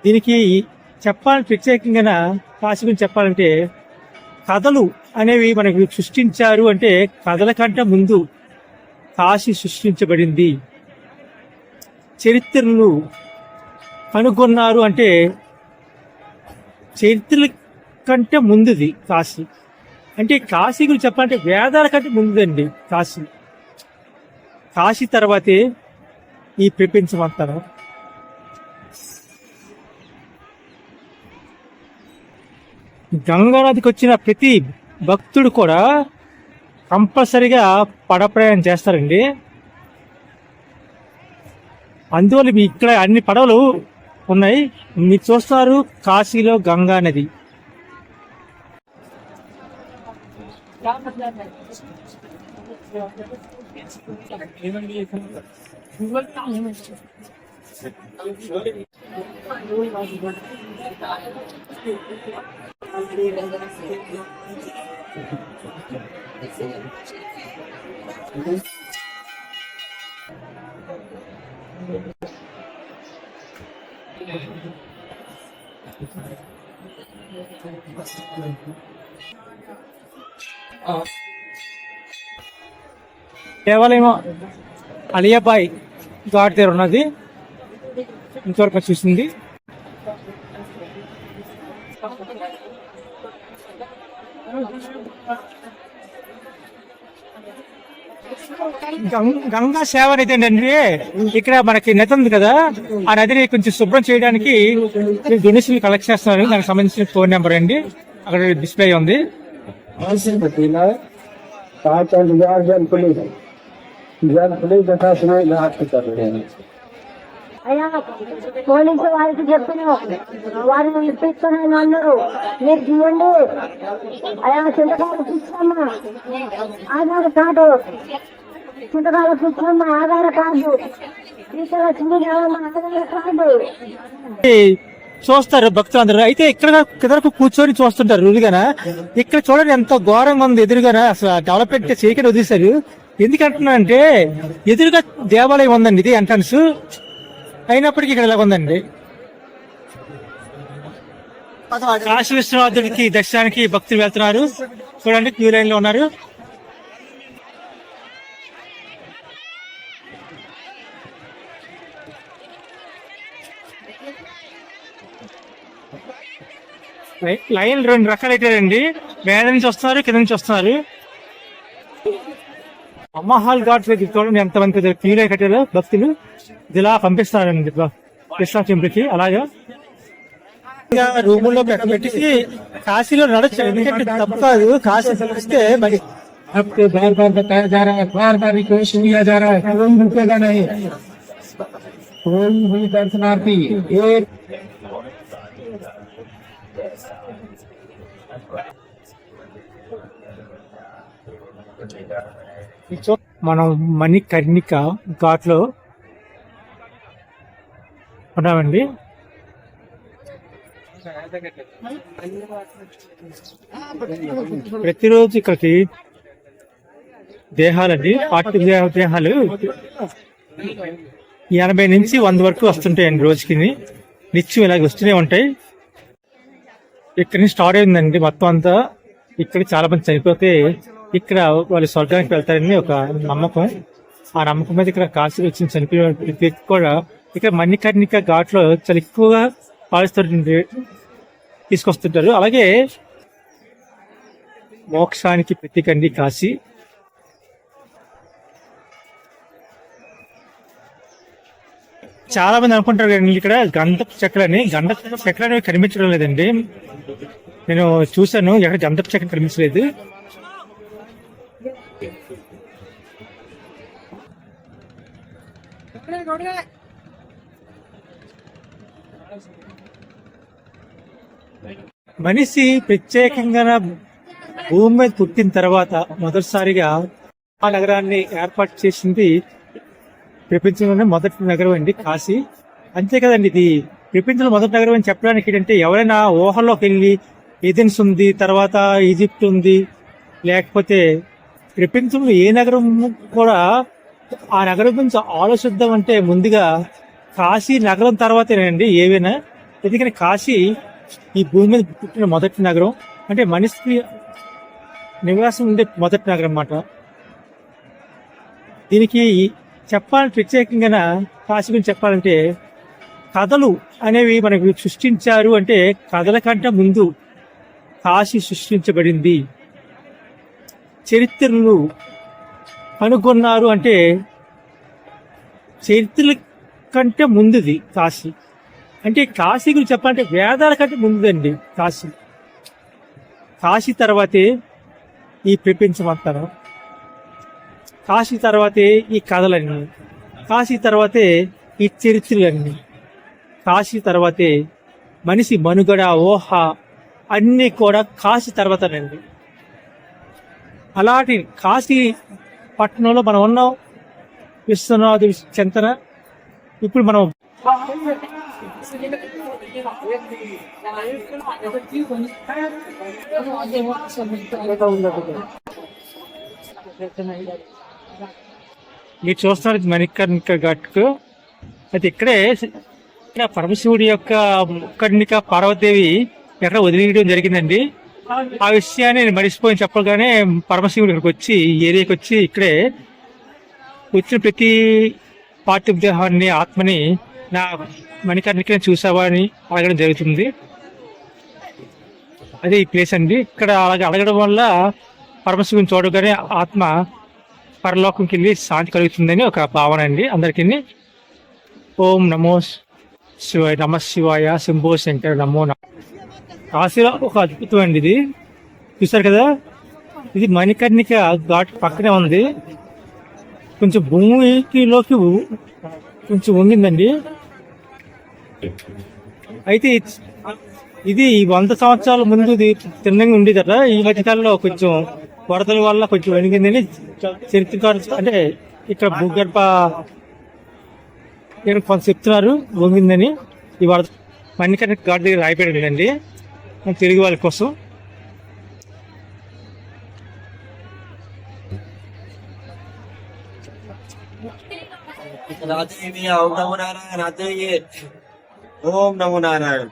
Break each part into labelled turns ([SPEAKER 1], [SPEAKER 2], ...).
[SPEAKER 1] దీనికి చెప్పాలని ప్రత్యేకంగా కాశీ గురించి చెప్పాలంటే కథలు అనేవి మనకి సృష్టించారు అంటే కథల కంటే ముందు కాశీ సృష్టించబడింది. చరిత్రలు కనుగొన్నారు అంటే చరిత్రల కంటే ముందుది కాశీ. అంటే కాశీ గురించి చెప్పాలంటే వేదాల కంటే ముందుదండి కాశీ. కాశీ తర్వాతే ఈ ప్రపంచం అంతా. గంగానదికి వచ్చిన ప్రతి భక్తుడు కూడా కంపల్సరిగా పడప్రయాణం చేస్తారండి. అందువల్ల మీ ఇక్కడ అన్ని పడవలు ఉన్నాయి. మీరు చూస్తారు కాశీలో గంగా నది. దేవాలయం అలియాబాయ్ ఘాట్ దగ్గర ఉన్నది. ఇంతవరకు చూసింది. గంగా సేవ నది ఏంటంటే ఇక్కడ మనకి నది ఉంది కదా, ఆ నదిని కొంచెం శుభ్రం చేయడానికి డొనేషన్ కలెక్ట్ చేస్తున్నారు. దానికి సంబంధించిన ఫోన్ నెంబర్ అండి అక్కడ డిస్ప్లే ఉంది.
[SPEAKER 2] అయ్యా పోలీసు వారికి చెప్పిన వారిని ఇప్పిస్తానని అన్నారు. మీరు తీయండి అయ్యా, చింతకాయలు పిచ్చమ్మా ఆధార్ కార్డు, చింతకాయలు పిచ్చమ్మా ఆధార్ కార్డు, చింతకాయలు ఆధార్ కార్డు
[SPEAKER 1] చూస్తారు భక్తులు అందరూ. అయితే ఇక్కడ కూర్చొని చూస్తుంటారు రుడిగాన. ఇక్కడ చూడండి ఎంత ఘోరంగా ఉంది ఎదురుగాన. అసలు డెవలప్మెంట్ చేయకుండా వదిలేశారు. ఎందుకంటున్నానంటే ఎదురుగా దేవాలయం ఉందండి, ఇది ఎంట్రన్స్. అయినప్పటికీ ఇక్కడ ఇలా ఉందండి. కాశీ విశ్వనాథుడికి దర్శనానికి భక్తులు వెళ్తున్నారు. చూడండి క్యూ లైన్ లో ఉన్నారు. లైన్ రెండు రకాలు అయితాయండి. మీద నుంచి వస్తున్నారు, కింద నుంచి వస్తున్నారు. అమ్మహాల్ ఘాట్ దగ్గర చూడండి ఎంతమంది క్యూ లైన్ కట్టారు భక్తులు. ఇలా పంపిస్తారండి కృష్ణా టెంపుల్ కి. అలాగా రూముల్లో పెట్టేసి కాశీలో నడచ్చు. ఎందుకంటే తప్పు కాదు, కాశీ తెలిస్తే మరి बार बार बताया जा रहा है, बार बार रिक्वेस्ट किया जा रहा है, कोई रुकेगा नहीं, कोई भी दर्शनार्थी एक మనం మణికర్ణిక ఘాట్ లో ఉన్నామండి. ప్రతిరోజు ఇక్కడికి దేహాలండి, పార్టీ దేహాలు 80 నుంచి 100 వరకు వస్తుంటాయండి రోజుకి. నిత్యం ఇలాగ వస్తూనే ఉంటాయి. ఇక్కడి నుంచి స్టార్ట్ అయిందండి మొత్తం అంతా. ఇక్కడ చాలా మంది చనిపోతే ఇక్కడ వాళ్ళు స్వర్గానికి వెళ్తారని ఒక నమ్మకం. ఆ నమ్మకం మీద ఇక్కడ కాశీలో వచ్చిన చనిపోయిన వ్యక్తి కూడా ఇక్కడ మణికర్ణిక ఘాట్ లో చాలా ఎక్కువగా పాలిస్తుంటే తీసుకొస్తుంటారు. అలాగే మోక్షానికి ప్రతీకండి కాశీ. చాలా మంది అనుకుంటారు కానీ ఇక్కడ గంధపు చెక్కలని, గంధపు చెక్కలు అనేవి కనిపించడం లేదండి. నేను చూశాను, ఎక్కడ గంధపు చెక్క కనిపించలేదు. మనిషి ప్రత్యేకంగా భూమి మీద పుట్టిన తర్వాత మొదటిసారిగా ఆ నగరాన్ని ఏర్పాటు చేసింది ప్రపంచంలోనే మొదటి నగరం అండి కాశీ. అంతే కదండి, ఇది ప్రపంచంలో మొదటి నగరం అని చెప్పడానికి ఏంటంటే, ఎవరైనా ఊహల్లోకి వెళ్ళి ఏథెన్స్ ఉంది, తర్వాత ఈజిప్ట్ ఉంది, లేకపోతే ప్రపంచంలో ఏ నగరం కూడా ఆ నగరం గురించి ఆలోచిద్దాం అంటే ముందుగా కాశీ నగరం తర్వాతేనండి ఏవైనా. ఎందుకని కాశీ ఈ భూమి మీద పుట్టిన మొదటి నగరం, అంటే మనిషికి నివాసం ఉండే మొదటి నగరం అన్నమాట. దీనికి చెప్పాలని ప్రత్యేకంగా కాశీ గురించి చెప్పాలంటే, కథలు అనేవి మనకు సృష్టించారు అంటే కథల కంటే ముందు కాశీ సృష్టించబడింది. చరిత్రలు కనుగొన్నారు అంటే చరిత్రల కంటే ముందుది కాశీ. అంటే కాశీ గురించి చెప్పాలంటే వేదాల కంటే ముందుదండి కాశీ. కాశీ తర్వాతే ఈ ప్రపంచం అంతా, కాశీ తర్వాతే ఈ కథలన్నీ, కాశీ తర్వాతే ఈ చరిత్రలన్నీ, కాశీ తర్వాతే మనిషి మనుగడ ఊహ అన్నీ కూడా కాశీ తర్వాతనండి. అలాంటి కాశీ పట్టణంలో మనం ఉన్నాం, విశ్వనాథుడి చెంతన. ఇప్పుడు మనం మీరు చూస్తున్నారు మణికర్ణిక ఘాట్కు. అయితే ఇక్కడే పరమశివుడి యొక్క కర్ణిక పార్వతీదేవి ఎక్కడ వదిలేయడం జరిగిందండి. ఆ విషయాన్ని నేను మర్చిపోయి చెప్పగానే పరమశివుడు ఇక్కడికి వచ్చి ఈ ఏరియాకి వచ్చి ఇక్కడే వచ్చిన ప్రతి పార్థివ దేహాన్ని ఆత్మని నా మణికర్ణికని చూసావా అని అడగడం జరుగుతుంది. అదే ఈ ప్లేస్ అండి. ఇక్కడ అలాగే అడగడం వల్ల పరమశివుని చూడగానే ఆత్మ పరలోకంకి వెళ్ళి శాంతి కలుగుతుందని ఒక భావన అండి అందరికీ. ఓం నమో శివాయ, నమ శివాయ, శంభో శంకర, నమో నమ. కాశీలో ఒక అద్భుతం అండి ఇది. చూసారు కదా, ఇది మణికర్ణిక ఘాట్ పక్కనే ఉంది. కొంచెం భూమిలోకి కొంచెం వంగిందండి. అయితే ఇది 100 సంవత్సరాల ముందు తిన్నంగా ఉండేదట. ఈ మధ్యకాలంలో కొంచెం వరదల వల్ల కొంచెం వణిగిందని చరిత్రకారులు, అంటే ఇక్కడ భూగర్భ కొంత చెప్తున్నారు వంగిందని. ఈ వరద మణికర్ణిక ఘాట్ దగ్గర రాయిపోయిందండి తెలుగు వాళ్ళ కోసం.
[SPEAKER 3] ఓం నమో నారాయణ.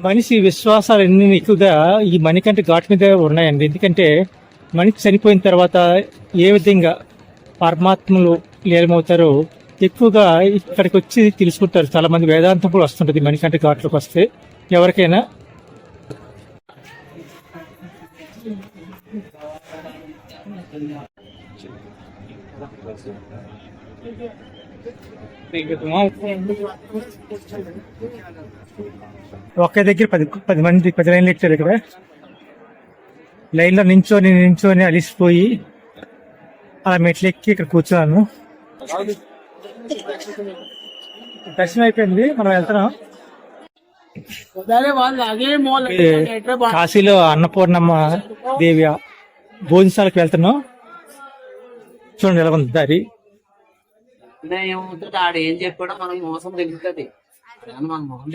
[SPEAKER 1] మనిషి విశ్వాసాలు ఎన్ని ఎక్కువగా ఈ మణికంఠ ఘాట్ మీద ఉన్నాయండి. ఎందుకంటే మనిషి చనిపోయిన తర్వాత ఏ విధంగా పరమాత్మలు లీలమవుతారో ఎక్కువగా ఇక్కడికి వచ్చి తెలుసుకుంటారు. చాలా మంది వేదాంతం కూడా వస్తుంటది మణికంఠ ఘాట్లోకి వస్తే ఎవరికైనా. ఒకే దగ్గర 10 మంది 10 లైన్లు ఎక్కారు. ఇక్కడ లైన్లో నించోని అలిసిపోయి అలా మెట్లు ఎక్కి ఇక్కడ కూర్చున్నాను. దర్శనం అయిపోయింది, మనం వెళ్తున్నాం. కాశీలో అన్నపూర్ణమ్మ దేవి భోజనశాలకు వెళ్తున్నాం. చూడండి ఎలా ఉంది దారి.
[SPEAKER 4] ఏమవుతుంది ఆడ ఏం చెప్పాడో మనకి మోసం తెలుస్తుంది. మన మొహం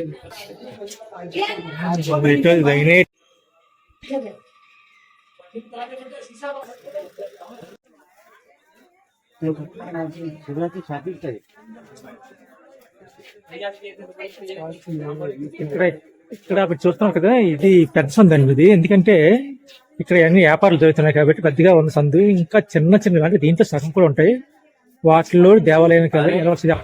[SPEAKER 1] ఇక్కడ చూస్తున్నాం కదా, ఇది పెద్ద సందు అండి ఇది. ఎందుకంటే ఇక్కడ అన్ని వ్యాపారాలు జరుగుతున్నాయి కాబట్టి పెద్దగా ఉన్న సందు. ఇంకా చిన్న చిన్న అంటే దీంట్లో సగం కూడా ఉంటాయి. వాటిలో దేవాలయానికి వెళ్ళవలసింది.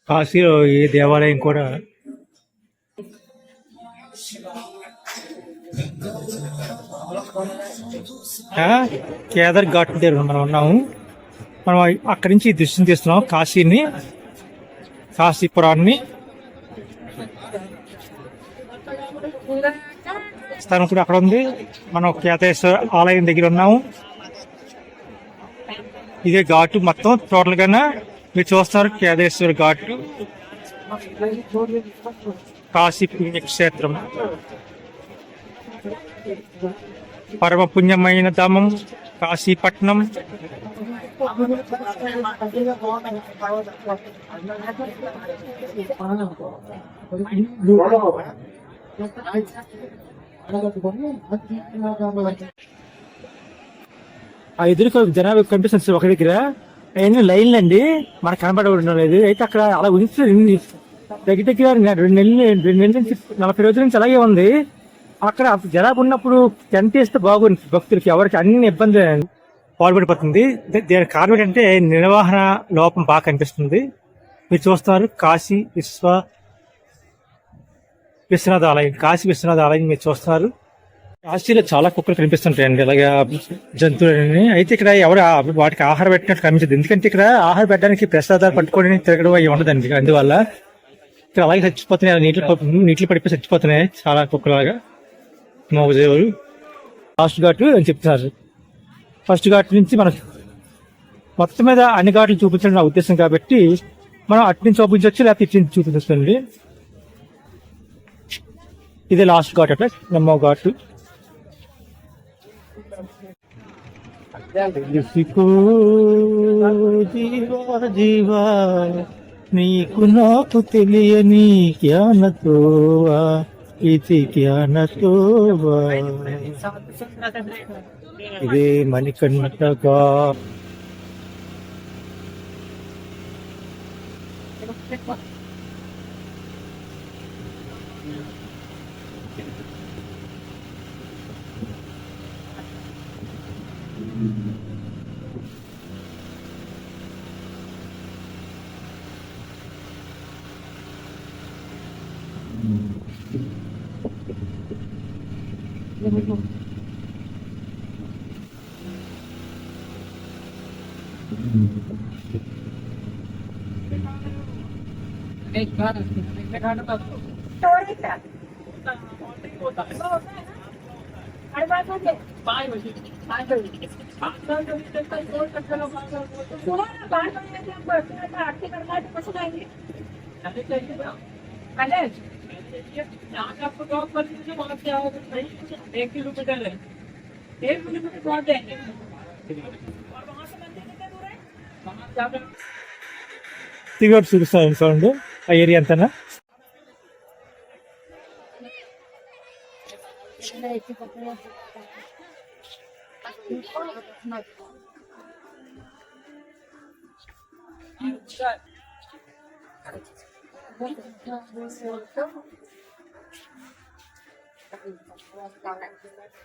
[SPEAKER 1] కాశీలో ఏ దేవాలయం కూడా కేదార్ ఘాట్ దగ్గర మనం ఉన్నాము. మనం అక్కడి నుంచి దృశ్యం తీస్తున్నాం కాశీని, కాశీపురాన్ని. స్థానం కూడా అక్కడ ఉంది. మనం కేదారేశ్వర ఆలయం దగ్గర ఉన్నాము. ఇదే ఘాటు మొత్తం టోటల్ గా మీరు చూస్తున్నారు. కేదారేశ్వర ఘాటు, కాశీ పుణ్యక్షేత్రం, పరమ పుణ్యమైన ధామం కాశీపట్నం. ఆ ఎదురుకు జనాభా కనిపిస్తుంది ఒక దగ్గర. అవన్నీ లైన్లు అండి, మనకు కనబడడం లేదు. అయితే అక్కడ అలా ఉంచి దగ్గర దగ్గర 2 నెలల నుంచి 40 రోజుల నుంచి అలాగే ఉంది. అక్కడ జనాభా ఉన్నప్పుడు టెంట్ వేస్తే బాగుంది. భక్తులకి ఎవరికి అన్ని ఇబ్బంది పాల్పడిపోతుంది. దీనికి కారణం ఏంటంటే నిర్వహణ లోపం బాగా కనిపిస్తుంది. మీరు చూస్తున్నారు కాశీ విశ్వనాథ ఆలయం, కాశీ విశ్వనాథ ఆలయం మీరు చూస్తున్నారు. కాశీలో చాలా కుక్కలు కనిపిస్తుంటాయండి, అలాగా జంతువులని. అయితే ఇక్కడ ఎవరు వాటికి ఆహారం పెట్టినట్టు కనిపించదు. ఎందుకంటే ఇక్కడ ఆహారం పెట్టడానికి ప్రసాదాలు పట్టుకొని తిరగడం అవి ఉండదండి. అందువల్ల ఇక్కడ అలాగే చచ్చిపోతున్నాయి, నీటిలో పడిపోయి చచ్చిపోతున్నాయి చాలా కుక్కలాగా. మోగజేవులు లాస్ట్ ఘాటు అని చెప్తున్నారు. ఫస్ట్ ఘాట్ నుంచి మనం మొత్తం మీద అన్ని ఘాట్లు చూపించడం నా ఉద్దేశం కాబట్టి మనం అటు నుంచి చూపించవచ్చు, లేకపోతే ఇటు నుంచి చూపించండి. ఇదే లాస్ట్ ఘాట్ అట్లా నమ్మో ఘాటు. జీవా జీవా నీకు నాకు తెలియని జ్ఞానతోవా ఇది జ్ఞానతోవా. ఇదే మణికంఠగా తిరిగి చూపిస్తాను చూడండి ఆ ఏరియా అంతా.